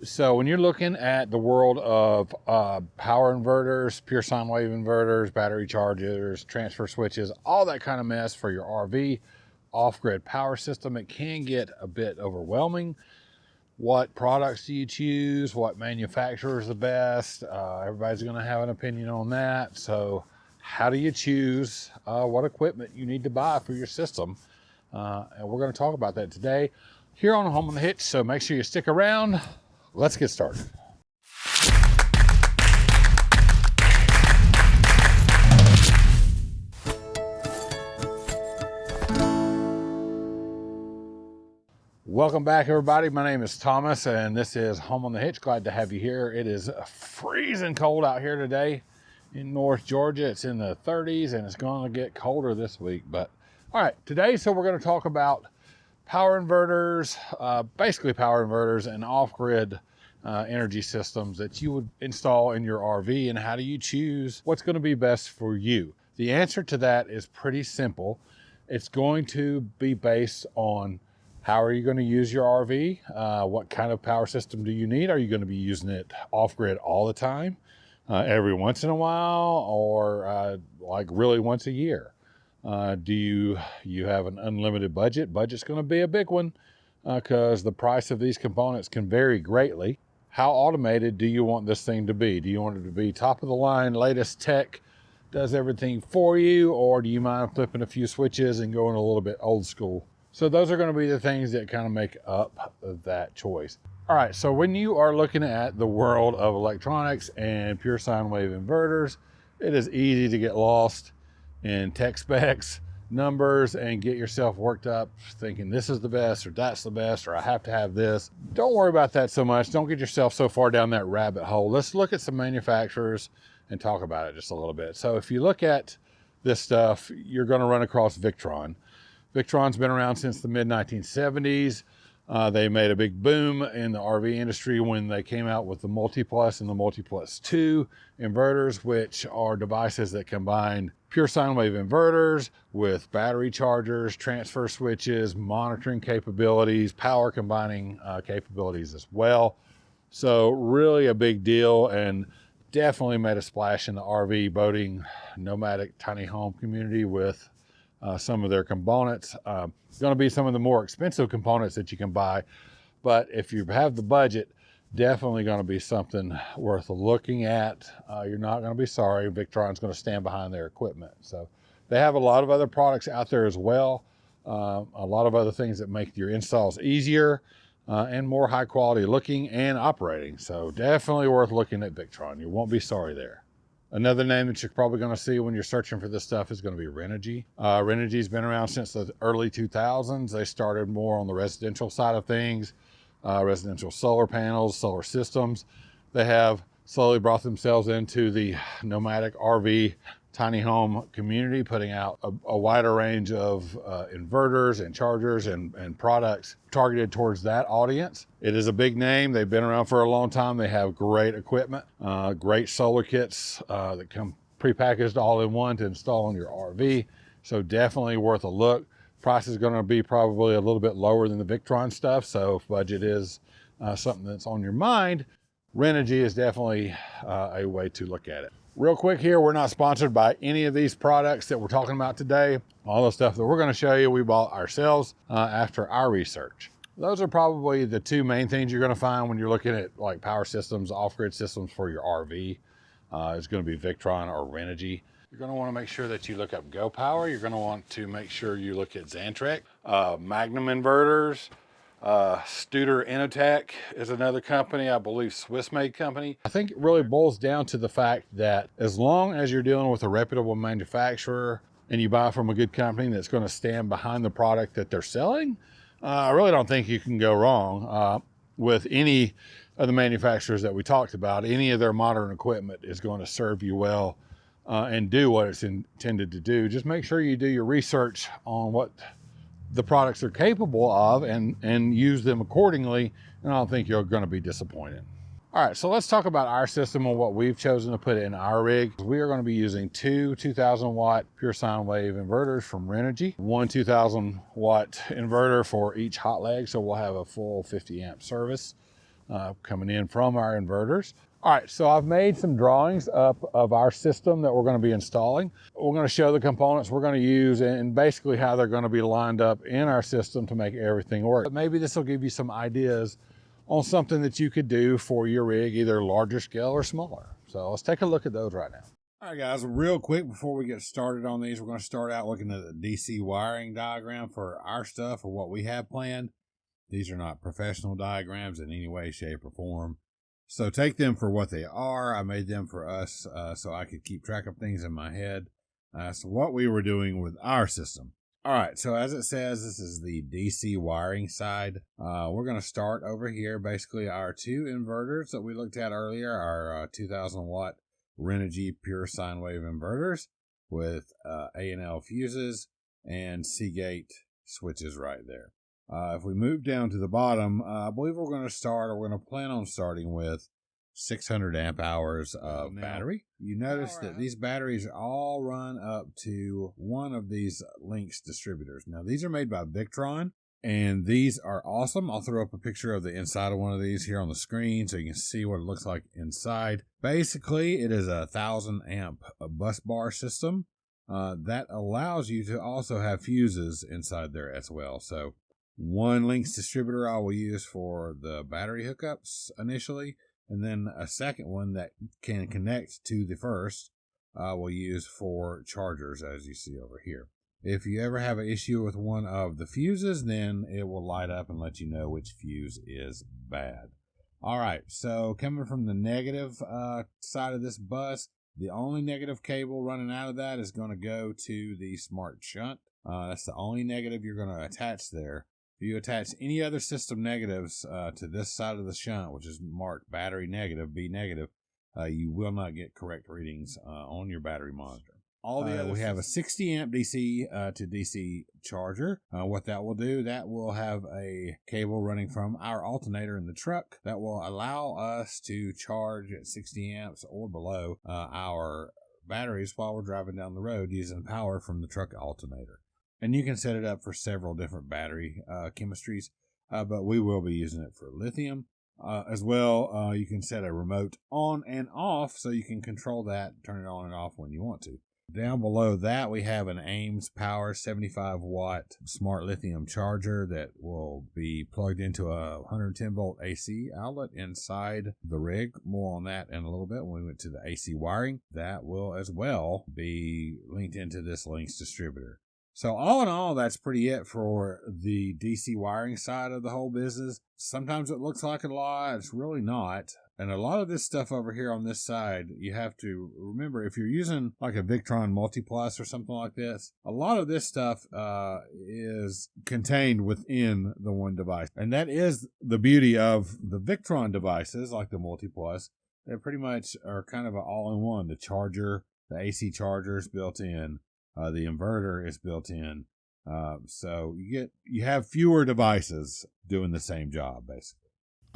So when you're looking at the world of power inverters, pure sine wave inverters, battery chargers, transfer switches, all that kind of mess for your RV, off-grid power system, it can get a bit overwhelming. What products do you choose? What manufacturer is the best? Everybody's going to have an opinion on that. So how do you choose what equipment you need to buy for your system? And we're going to talk about that today here on Home on the Hitch. So make sure you stick around. Let's get started. Welcome back, everybody. My name is Thomas, and this is Home on the Hitch. Glad to have you here. It is freezing cold out here today in North Georgia. It's in the 30s, and it's going to get colder this week. But all right, today, so we're going to talk about power inverters, basically power inverters and off-grid energy systems that you would install in your RV, and how do you choose what's going to be best for you? The answer to that is pretty simple. It's going to be based on how are you going to use your RV? What kind of power system do you need? Are you going to be using it off-grid all the time, every once in a while, or like really once a year? Do you have an unlimited budget? Budget's going to be a big one because the price of these components can vary greatly. How automated do you want this thing to be? Do you want it to be top of the line, latest tech, does everything for you, or do you mind flipping a few switches and going a little bit old school? So those are going to be the things that kind of make up that choice. All right, so when you are looking at the world of electronics and pure sine wave inverters, it is easy to get lost in tech specs, numbers, and get yourself worked up thinking this is the best or that's the best or I have to have this. Don't worry about that so much. Don't get yourself so far down that rabbit hole. Let's look at some manufacturers and talk about it just a little bit. So if you look at this stuff, you're going to run across Victron. Victron's been around since the mid-1970s. They made a big boom in the RV industry when they came out with the Multi-Plus and the Multi-Plus 2 inverters, which are devices that combine pure sine wave inverters with battery chargers, transfer switches, monitoring capabilities, power combining capabilities as well. So really a big deal, and definitely made a splash in the RV, boating, nomadic, tiny home community with some of their components. Going to be some of the more expensive components that you can buy, but if you have the budget, definitely going to be something worth looking at. You're not going to be sorry. Victron's going to stand behind their equipment. So they have a lot of other products out there as well. A lot of other things that make your installs easier and more high quality looking and operating. So definitely worth looking at Victron. You won't be sorry there. Another name that you're probably going to see when you're searching for this stuff is going to be Renogy. Renogy's been around since the early 2000s. They started more on the residential side of things, residential solar panels, solar systems. They have slowly brought themselves into the nomadic RV tiny home community, putting out a wider range of inverters and chargers and products targeted towards that audience. It is a big name. They've been around for a long time. They have great equipment, great solar kits that come prepackaged all in one to install on your RV. So definitely worth a look. Price is going to be probably a little bit lower than the Victron stuff. So if budget is something that's on your mind, Renogy is definitely a way to look at it. Real quick here, we're not sponsored by any of these products that we're talking about today. All the stuff that we're going to show you, we bought ourselves after our research. Those are probably the two main things you're going to find when you're looking at like power systems, off-grid systems for your RV. It's going to be Victron or Renogy. You're going to want to make sure that you look up Go Power. You're going to want to make sure you look at Xantrec, Magnum inverters. Studer Innotek is another company, I believe Swiss-made company. I think it really boils down to the fact that as long as you're dealing with a reputable manufacturer and you buy from a good company that's going to stand behind the product that they're selling, I really don't think you can go wrong with any of the manufacturers that we talked about. Any of their modern equipment is going to serve you well and do what it's intended to do. Just make sure you do your research on what the products are capable of and use them accordingly, and I don't think you're going to be disappointed. All right, so let's talk about our system and what we've chosen to put in our rig. We are going to be using two 2,000 watt pure sine wave inverters from Renogy, one 2,000 watt inverter for each hot leg, so we'll have a full 50 amp service. coming in from our inverters. All right, so I've made some drawings up of our system that we're going to be installing. We're going to show the components we're going to use and basically how they're going to be lined up in our system to make everything work. But maybe this will give you some ideas on something that you could do for your rig, either larger scale or smaller. So let's take a look at those right now. All right, guys, real quick before we get started on these, we're going to start out looking at the DC wiring diagram for our stuff or what we have planned. These are not professional diagrams in any way, shape, or form. So take them for what they are. I made them for us so I could keep track of things in my head. So what we were doing with our system. All right, so as it says, this is the DC wiring side. We're going to start over here. Basically, our two inverters that we looked at earlier are 2,000 watt Renogy pure sine wave inverters with A&L fuses and Seagate switches right there. If we move down to the bottom, I believe we're going to plan on starting with 600 amp hours of battery. You notice that these batteries all run up to one of these Lynx distributors. Now, these are made by Victron, and these are awesome. I'll throw up a picture of the inside of one of these here on the screen so you can see what it looks like inside. Basically, it is a 1,000 amp bus bar system that allows you to also have fuses inside there as well. So one Lynx distributor I will use for the battery hookups initially, and then a second one that can connect to the first we'll use for chargers, as you see over here. If you ever have an issue with one of the fuses, then it will light up and let you know which fuse is bad. All right, so coming from the negative side of this bus, the only negative cable running out of that is going to go to the smart shunt. That's the only negative you're going to attach there. If you attach any other system negatives to this side of the shunt, which is marked battery negative, B negative, you will not get correct readings on your battery monitor. We have a 60 amp DC to DC charger. What that will do, that will have a cable running from our alternator in the truck that will allow us to charge at 60 amps or below our batteries while we're driving down the road using power from the truck alternator. And you can set it up for several different battery chemistries, but we will be using it for lithium. As well, you can set a remote on and off so you can control that, turn it on and off when you want to. Down below that, we have an Ames Power 75 watt smart lithium charger that will be plugged into a 110 volt AC outlet inside the rig. More on that in a little bit when we went to the AC wiring. That will as well be linked into this Lynx distributor. So all in all, that's pretty it for the DC wiring side of the whole business. Sometimes it looks like a lot. It's really not. And a lot of this stuff over here on this side, you have to remember, if you're using like a Victron Multiplus or something like this, a lot of this stuff is contained within the one device. And that is the beauty of the Victron devices, like the Multiplus. They pretty much are kind of an all-in-one. The charger, the AC charger is built in. The inverter is built in. So you have fewer devices doing the same job, basically.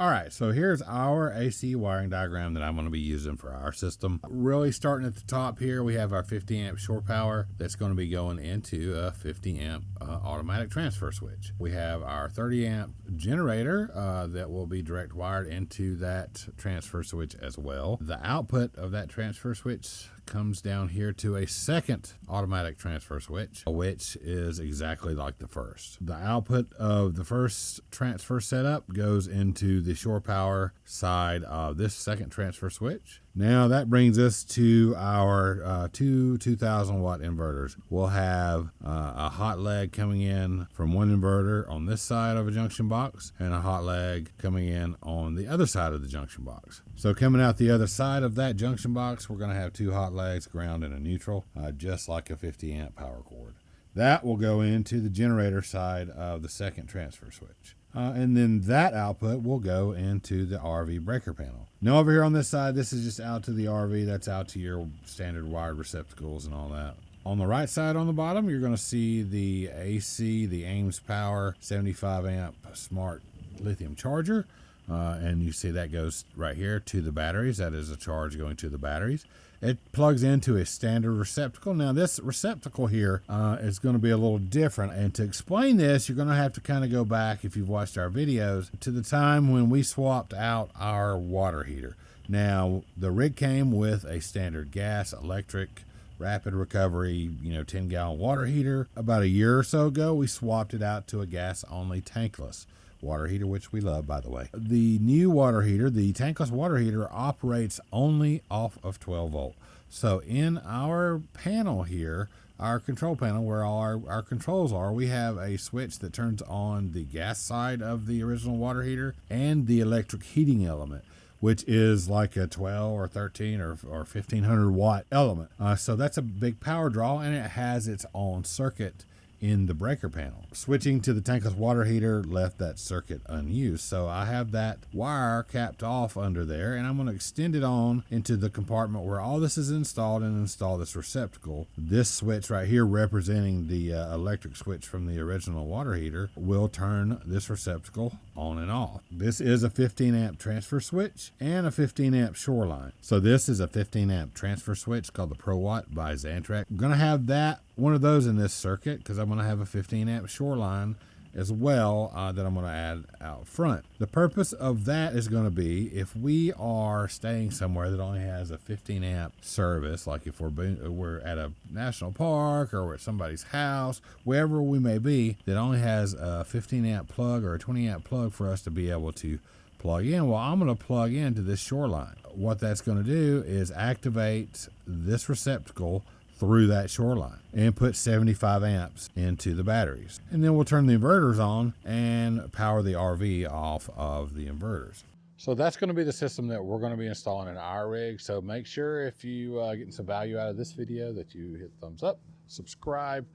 All right, so here's our AC wiring diagram that I'm going to be using for our system. Really starting at the top here, we have our 50 amp shore power that's going to be going into a 50 amp automatic transfer switch. We have our 30 amp generator that will be direct wired into that transfer switch as well. The output of that transfer switch comes down here to a second automatic transfer switch, which is exactly like the first. The output of the first transfer setup goes into the shore power side of this second transfer switch. Now that brings us to our two 2,000 watt inverters. We'll have a hot leg coming in from one inverter on this side of a junction box and a hot leg coming in on the other side of the junction box. So coming out the other side of that junction box, we're going to have two hot legs, ground and a neutral, just like a 50 amp power cord. That will go into the generator side of the second transfer switch. And then that output will go into the RV breaker panel. Now over here on this side, this is just out to the RV. That's out to your standard wired receptacles and all that. On the right side on the bottom, you're going to see the AC, the Ames Power 75 amp smart lithium charger. and you see that goes right here to the batteries. That is a charge going to the batteries. It plugs into a standard receptacle. Now this receptacle here is going to be a little different, and to explain this, you're going to have to kind of go back, if you've watched our videos, to the time when we swapped out our water heater. Now the rig came with a standard gas, electric, rapid recovery, 10-gallon water heater. About a year or so ago, we swapped it out to a gas-only tankless water heater, which we love, by the way. The new water heater, the tankless water heater, operates only off of 12 volt. So in our panel here, our control panel where all our controls are, we have a switch that turns on the gas side of the original water heater and the electric heating element, which is like a 12 or 13 or 1500 watt element. So that's a big power draw, and it has its own circuit in the breaker panel. Switching to the tankless water heater left that circuit unused. So I have that wire capped off under there, and I'm going to extend it on into the compartment where all this is installed and install this receptacle. This switch right here, representing the electric switch from the original water heater, will turn this receptacle on and off. This is a 15 amp transfer switch and a 15 amp shoreline. So this is a 15 amp transfer switch called the Pro Watt by Xantrex. I'm going to have one of those in this circuit because I'm going to have a 15 amp shoreline as well that I'm going to add out front. The purpose of that is going to be if we are staying somewhere that only has a 15 amp service, like if we're at a national park or we're at somebody's house, wherever we may be, that only has a 15 amp plug or a 20 amp plug for us to be able to plug in. Well, I'm going to plug into this shoreline. What that's going to do is activate this receptacle through that shoreline and put 75 amps into the batteries. And then we'll turn the inverters on and power the RV off of the inverters. So that's going to be the system that we're going to be installing in our rig. So make sure if you getting some value out of this video that you hit thumbs up, subscribe,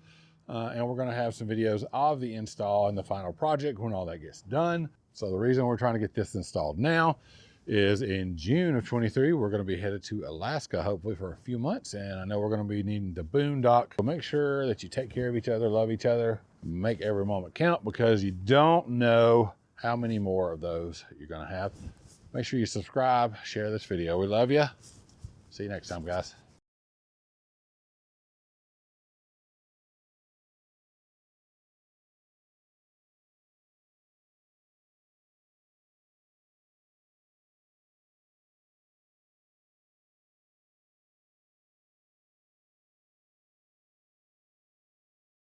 and we're going to have some videos of the install and the final project when all that gets done. So the reason we're trying to get this installed now is in June of 23, we're going to be headed to Alaska, hopefully for a few months. And I know we're going to be needing to boondock. So make sure that you take care of each other, love each other, make every moment count, because you don't know how many more of those you're going to have. Make sure you subscribe, share this video. We love you. See you next time, guys.